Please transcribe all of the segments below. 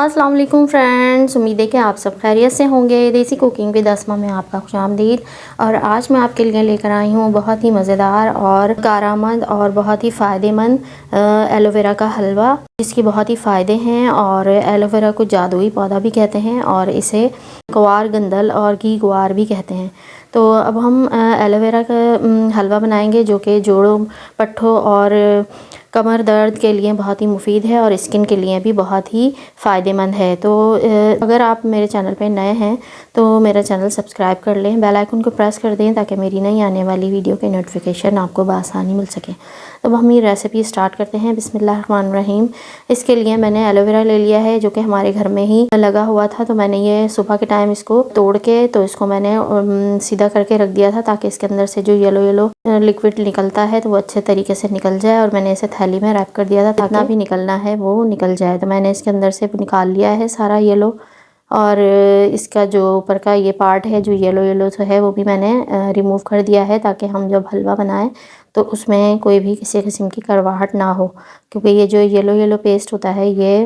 अस्सलाम वालेकुम फ्रेंड्स, उम्मीद है कि आप सब खैरियत से होंगे। देसी कुकिंग विद अस्मा में आपका खुशामदीद। और आज मैं आपके लिए लेकर आई हूँ बहुत ही मज़ेदार और कारआमद और बहुत ही फ़ायदेमंद एलोवेरा का हलवा, जिसके बहुत ही फ़ायदे हैं। और एलोवेरा को जादुई पौधा भी कहते हैं और इसे ग्वार गंदल और घी ग्वार भी कहते हैं। तो अब हम एलोवेरा का हलवा बनाएंगे, जो कि जोड़ों, पट्ठों और कमर दर्द के लिए बहुत ही मुफीद है और स्किन के लिए भी बहुत ही फ़ायदेमंद है। तो अगर आप मेरे चैनल पे नए हैं तो मेरा चैनल सब्सक्राइब कर लें, बेल आइकन को प्रेस कर दें ताकि मेरी नई आने वाली वीडियो के नोटिफिकेशन आपको बआसानी मिल सके। तो हम ये रेसिपी स्टार्ट करते हैं। बिस्मिल्लाहिर्रहमानिर्रहीम। इसके लिए मैंने एलोवेरा ले लिया है, जो कि हमारे घर में ही लगा हुआ था। तो मैंने ये सुबह के टाइम इसको तोड़ के तो इसको मैंने सीधा करके रख दिया था, ताकि इसके अंदर से जो येलो येलो लिक्विड निकलता है तो वो अच्छे तरीके से निकल जाए। और मैंने इसे थैली में रैप कर दिया था, जितना भी निकलना है वो निकल जाए। तो मैंने इसके अंदर से निकाल लिया है सारा येलो। और इसका जो ऊपर का ये पार्ट है जो येलो येलो से है, वो भी मैंने रिमूव कर दिया है, ताकि हम जब हलवा बनाएं तो उसमें कोई भी किसी किस्म की कड़वाहट ना हो। क्योंकि ये जो येलो येलो पेस्ट होता है ये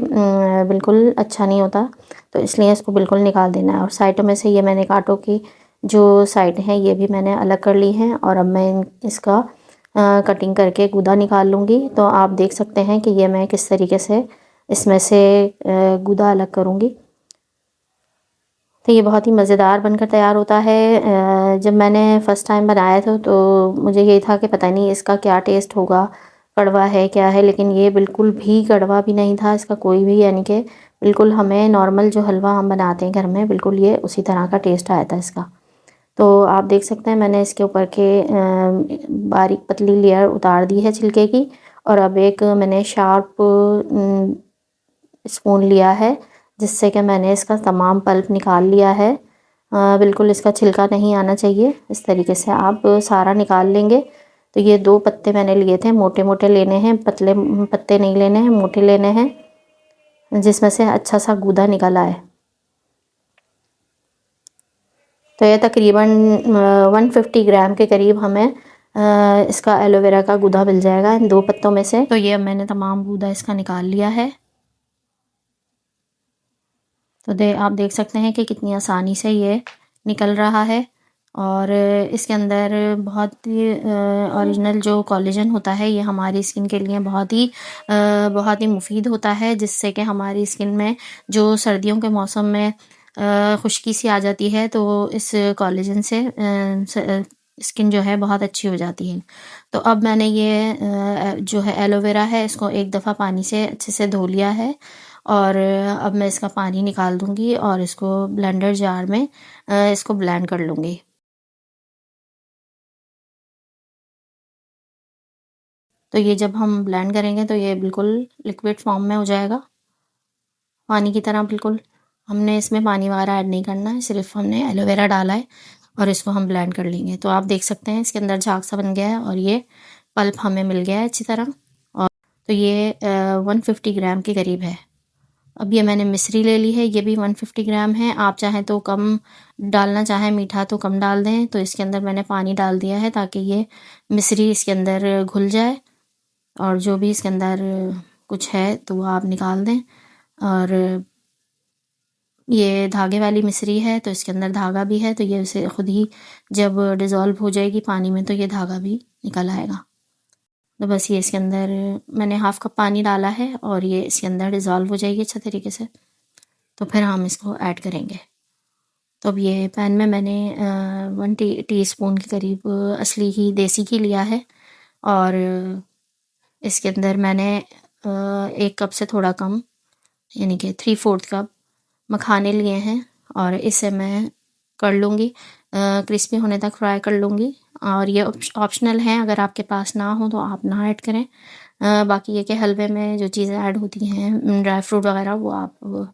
बिल्कुल अच्छा नहीं होता, तो इसलिए इसको बिल्कुल निकाल देना है। और साइडों में से ये मैंने कांटों की जो साइड हैं ये भी मैंने अलग कर ली हैं। और अब मैं इसका कटिंग करके गूदा निकाल लूँगी। तो आप देख सकते हैं कि ये मैं किस तरीके से इसमें से गूदा अलग करूँगी। तो ये बहुत ही मज़ेदार बनकर तैयार होता है। जब मैंने फ़र्स्ट टाइम बनाया था तो मुझे यही था कि पता नहीं इसका क्या टेस्ट होगा, कड़वा है क्या है, लेकिन ये बिल्कुल भी कड़वा भी नहीं था इसका कोई भी, यानी कि बिल्कुल हमें नॉर्मल जो हलवा हम बनाते हैं घर में बिल्कुल ये उसी तरह का टेस्ट आया था इसका। तो आप देख सकते हैं मैंने इसके ऊपर के बारीक पतली लेयर उतार दी है छिलके की। और अब एक मैंने शार्प स्पून लिया है, जिससे कि मैंने इसका तमाम पल्प निकाल लिया है। बिल्कुल इसका छिलका नहीं आना चाहिए। इस तरीके से आप सारा निकाल लेंगे। तो ये 2 पत्ते मैंने लिए थे, मोटे मोटे लेने हैं, पतले पत्ते नहीं लेने हैं, मोटे लेने हैं, जिसमें से अच्छा सा गूदा निकल आए। तो ये तकरीबन 150 ग्राम के करीब हमें इसका एलोवेरा का गूदा मिल जाएगा इन 2 पत्तों में से। तो ये मैंने तमाम गूदा इसका निकाल लिया है। तो आप देख सकते हैं कि कितनी आसानी से ये निकल रहा है। और इसके अंदर बहुत ही ओरिजिनल जो कोलेजन होता है ये हमारी स्किन के लिए बहुत ही मुफीद होता है, जिससे कि हमारी स्किन में जो सर्दियों के मौसम में खुश्की सी आ जाती है तो इस कोलेजन से स्किन जो है बहुत अच्छी हो जाती है। तो अब मैंने ये जो है एलोवेरा है इसको एक दफ़ा पानी से अच्छे से धो लिया है। और अब मैं इसका पानी निकाल दूंगी और इसको ब्लेंडर जार में इसको ब्लेंड कर लूँगी। तो ये जब हम ब्लेंड करेंगे तो ये बिल्कुल लिक्विड फॉर्म में हो जाएगा, पानी की तरह बिल्कुल। हमने इसमें पानी वगैरह ऐड नहीं करना है, सिर्फ हमने एलोवेरा डाला है और इसको हम ब्लेंड कर लेंगे। तो आप देख सकते हैं इसके अंदर झाग सा बन गया है और ये पल्प हमें मिल गया है अच्छी तरह। और तो ये 150 ग्राम के करीब है। अब ये मैंने मिश्री ले ली है, ये भी 150 ग्राम है। आप चाहें तो कम डालना चाहें मीठा तो कम डाल दें। तो इसके अंदर मैंने पानी डाल दिया है ताकि ये मिश्री इसके अंदर घुल जाए और जो भी इसके अंदर कुछ है तो वो आप निकाल दें। और ये धागे वाली मिश्री है तो इसके अंदर धागा भी है, तो ये उसे खुद ही जब डिज़ोल्व हो जाएगी पानी में तो ये धागा भी निकल आएगा। तो बस ये इसके अंदर मैंने हाफ़ कप पानी डाला है और ये इसके अंदर डिज़ोल्व हो जाएगी अच्छे तरीके से। तो फिर हम इसको ऐड करेंगे। तो अब ये पैन में मैंने 1 टीस्पून के करीब असली घी, देसी घी लिया है। और इसके अंदर मैंने 1 कप से थोड़ा कम, यानी कि 3/4 कप मखाने लिए हैं। और इसे मैं कर लूँगी क्रिस्पी होने तक फ्राई कर लूँगी। और ये ऑप्शनल है, अगर आपके पास ना हो तो आप ना ऐड करें। बाकी ये कि हलवे में जो चीज़ें ऐड होती हैं ड्राई फ्रूट वगैरह वो आप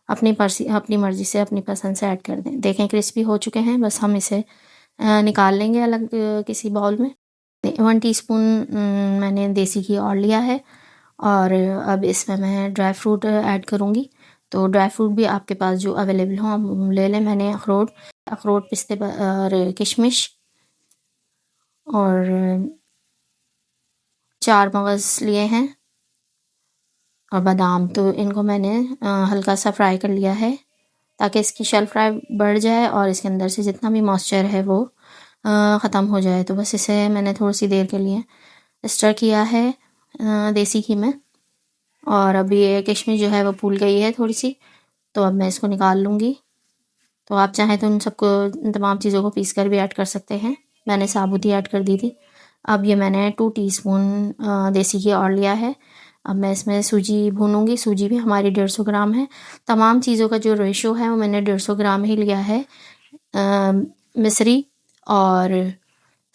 अपनी मर्ज़ी से अपनी पसंद से ऐड कर दें। देखें क्रिस्पी हो चुके हैं, बस हम इसे निकाल लेंगे अलग किसी बाउल में। 1 टीस्पून मैंने देसी घी और लिया है। और अब इसमें मैं ड्राई फ्रूट ऐड करूँगी। तो ड्राई फ्रूट भी आपके पास जो अवेलेबल हो आप ले लें। मैंने अखरोट, पिस्ते और किशमिश और 4 मगज़ लिए हैं। और बादाम, तो इनको मैंने हल्का सा फ्राई कर लिया है ताकि इसकी शेल्फ लाइफ बढ़ जाए और इसके अंदर से जितना भी मॉइस्चर है वो ख़त्म हो जाए। तो बस इसे मैंने थोड़ी सी देर के लिए स्टर किया है देसी घी में। और अभी ये किशमिश जो है वो फूल गई है थोड़ी सी, तो अब मैं इसको निकाल लूँगी। तो आप चाहें तो इन सबको, इन तमाम चीज़ों को पीस कर भी ऐड कर सकते हैं। मैंने साबुत ही ऐड कर दी थी। अब ये मैंने 2 टीस्पून देसी घी और लिया है। अब मैं इसमें सूजी भूनूंगी। सूजी भी हमारी 150 ग्राम है। तमाम चीज़ों का जो रेशो है वो मैंने 150 ग्राम ही लिया है। मिश्री और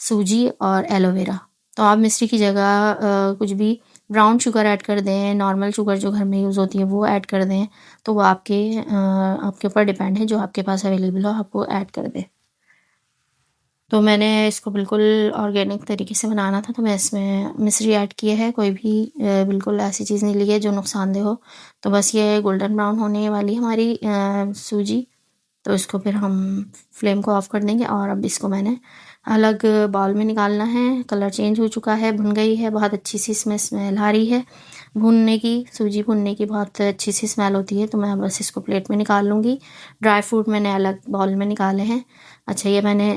सूजी और एलोवेरा। तो आप मिश्री की जगह कुछ भी ब्राउन शुगर ऐड कर दें, नॉर्मल शुगर जो घर में यूज़ होती है वो ऐड कर दें। तो वो आपके ऊपर डिपेंड है, जो आपके पास अवेलेबल हो आप वो ऐड कर दें। तो मैंने इसको बिल्कुल ऑर्गेनिक तरीके से बनाना था, तो मैं इसमें मिश्री ऐड की है। कोई भी बिल्कुल ऐसी चीज़ नहीं ली है जो नुकसानदेह हो। तो बस ये गोल्डन ब्राउन होने वाली हमारी सूजी। तो इसको फिर हम फ्लेम को ऑफ़ कर देंगे और अब इसको मैंने अलग बाउल में निकालना है। कलर चेंज हो चुका है, भुन गई है, बहुत अच्छी सी इसमें स्मेल आ रही है भूनने की। सूजी भूनने की बहुत अच्छी सी स्मेल होती है। तो मैं बस इसको प्लेट में निकाल लूँगी। ड्राई फ्रूट मैंने अलग बाउल में निकाले हैं। अच्छा, ये मैंने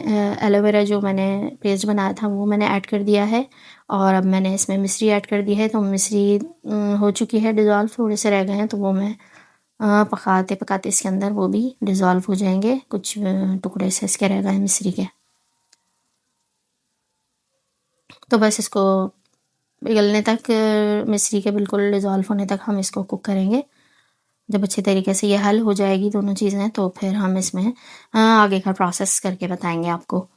एलोवेरा जो मैंने पेस्ट बनाया था वो मैंने ऐड कर दिया है और अब मैंने इसमें मिश्री ऐड कर दी है। तो मिश्री हो चुकी है डिज़ोल्व, थोड़े से रह गए हैं, तो वो मैं पकाते पकाते इसके अंदर वो भी डिज़ोल्व हो जाएंगे। कुछ टुकड़े से इसके रह गए मिश्री के। तो बस इसको पिघलने तक, मिश्री के बिल्कुल डिज़ोल्व होने तक हम इसको कुक करेंगे। जब अच्छे तरीके से ये हल हो जाएगी दोनों चीज़ें, तो फिर हम इसमें आगे का प्रोसेस करके बताएंगे आपको।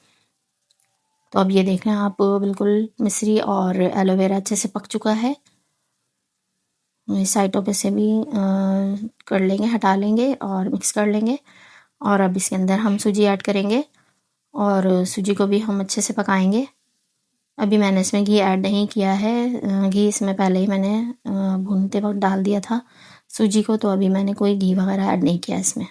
तो अब ये देख रहे हैं आप, बिल्कुल मिश्री और एलोवेरा अच्छे से पक चुका है। साइडों पे से भी कर लेंगे, हटा लेंगे और मिक्स कर लेंगे। और अब इसके अंदर हम सूजी ऐड करेंगे और सूजी को भी हम अच्छे से पकाएंगे। अभी मैंने इसमें घी ऐड नहीं किया है। घी इसमें पहले ही मैंने भूनते वक्त डाल दिया था सूजी को, तो अभी मैंने कोई घी वगैरह ऐड नहीं किया इसमें।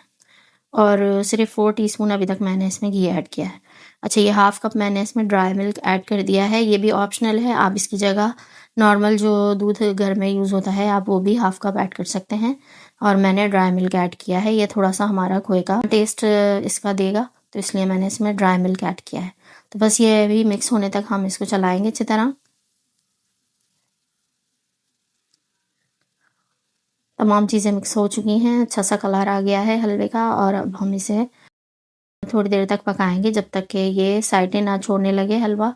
और सिर्फ 4 टीस्पून अभी तक मैंने इसमें घी ऐड किया है। अच्छा, ये हाफ़ कप मैंने इसमें ड्राई मिल्क ऐड कर दिया है। ये भी ऑप्शनल है, आप इसकी जगह नॉर्मल जो दूध घर में यूज़ होता है आप वो भी हाफ़ कप ऐड कर सकते हैं। और मैंने ड्राई मिल्क ऐड किया है। ये थोड़ा सा हमारा खोए का टेस्ट इसका देगा, तो इसलिए मैंने इसमें ड्राई मिल्क ऐड किया है। तो बस ये भी मिक्स होने तक हम इसको चलाएंगे अच्छी तरह। तमाम चीज़ें मिक्स हो चुकी हैं, अच्छा सा कलर आ गया है हलवे का। और अब हम इसे थोड़ी देर तक पकाएंगे जब तक कि ये साइडें ना छोड़ने लगे हलवा।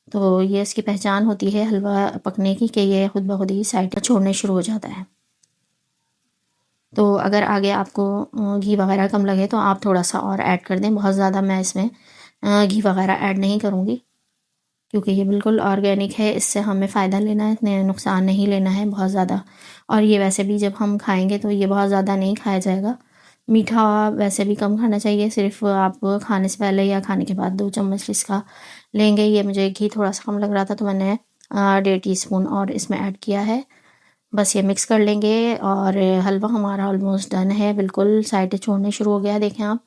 तो ये इसकी पहचान होती है हलवा पकने की कि ये खुद ब खुद ही साइडें छोड़ने शुरू हो जाता है। तो अगर आगे आपको घी वगैरह कम लगे तो आप थोड़ा सा और ऐड कर दें। बहुत ज़्यादा मैं इसमें घी वगैरह ऐड नहीं करूँगी क्योंकि ये बिल्कुल ऑर्गेनिक है। इससे हमें फ़ायदा लेना है, इतने नुकसान नहीं लेना है बहुत ज़्यादा। और ये वैसे भी जब हम खाएंगे तो ये बहुत ज़्यादा नहीं खाया जाएगा। मीठा वैसे भी कम खाना चाहिए, सिर्फ आप खाने से पहले या खाने के बाद 2 चम्मच इसका लेंगे। ये मुझे घी थोड़ा सा कम लग रहा था तो मैंने 1.5 टीस्पून और इसमें ऐड किया है। बस ये मिक्स कर लेंगे और हलवा हमारा ऑलमोस्ट डन है, बिल्कुल साइडें छोड़ने शुरू हो गया है, देखें आप।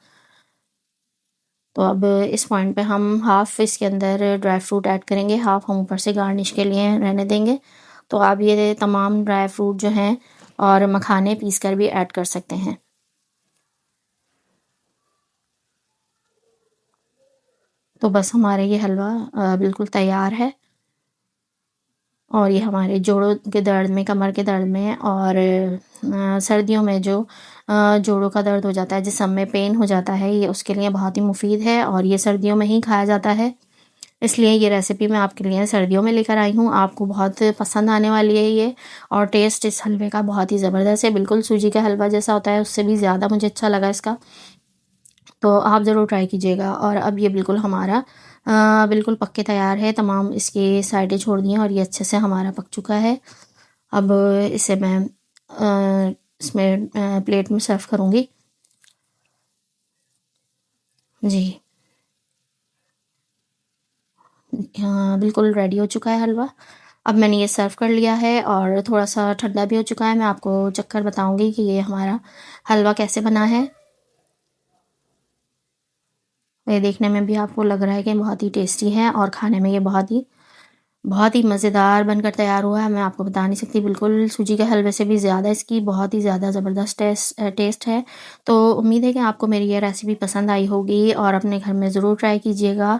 तो अब इस पॉइंट पे हम हाफ़ इसके अंदर ड्राई फ्रूट ऐड करेंगे, हाफ़ हम ऊपर से गार्निश के लिए रहने देंगे। तो आप ये तमाम ड्राई फ्रूट जो हैं और मखाने पीस कर भी ऐड कर सकते हैं। तो बस हमारे ये हलवा बिल्कुल तैयार है। और ये हमारे जोड़ों के दर्द में, कमर के दर्द में और सर्दियों में जो जोड़ों का दर्द हो जाता है, जिसम में पेन हो जाता है, ये उसके लिए बहुत ही मुफीद है और ये सर्दियों में ही खाया जाता है। इसलिए ये रेसिपी मैं आपके लिए सर्दियों में लेकर आई हूँ। आपको बहुत पसंद आने वाली है ये। और टेस्ट इस हलवे का बहुत ही ज़बरदस्त है, बिल्कुल सूजी का हलवा जैसा होता है उससे भी ज़्यादा मुझे अच्छा लगा इसका। तो आप ज़रूर ट्राई कीजिएगा। और अब ये बिल्कुल हमारा बिल्कुल पक के तैयार है। तमाम इसकी साइडें छोड़ दी हैं और ये अच्छे से हमारा पक चुका है। अब इसे मैं इसमें प्लेट में सर्व करूँगी। जी हाँ, बिल्कुल रेडी हो चुका है हलवा। अब मैंने ये सर्व कर लिया है और थोड़ा सा ठंडा भी हो चुका है। मैं आपको चखकर बताऊँगी कि ये हमारा हलवा कैसे बना है। ये देखने में भी आपको लग रहा है कि बहुत ही टेस्टी है और खाने में ये बहुत ही बहुत ही मज़ेदार बनकर तैयार हुआ है, मैं आपको बता नहीं सकती। बिल्कुल सूजी के हलवे से भी ज़्यादा इसकी बहुत ही ज़्यादा ज़बरदस्त टेस्ट है। तो उम्मीद है कि आपको मेरी ये रेसिपी पसंद आई होगी और अपने घर में ज़रूर ट्राई कीजिएगा।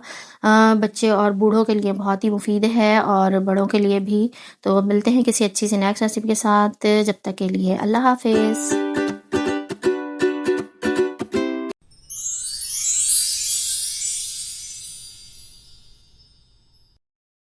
बच्चे और बूढ़ों के लिए बहुत ही मुफ़ीद है और बड़ों के लिए भी। तो मिलते हैं किसी अच्छी सी नेक्स्ट रेसिपी के साथ, जब तक के लिए अल्लाह हाफ़िज़।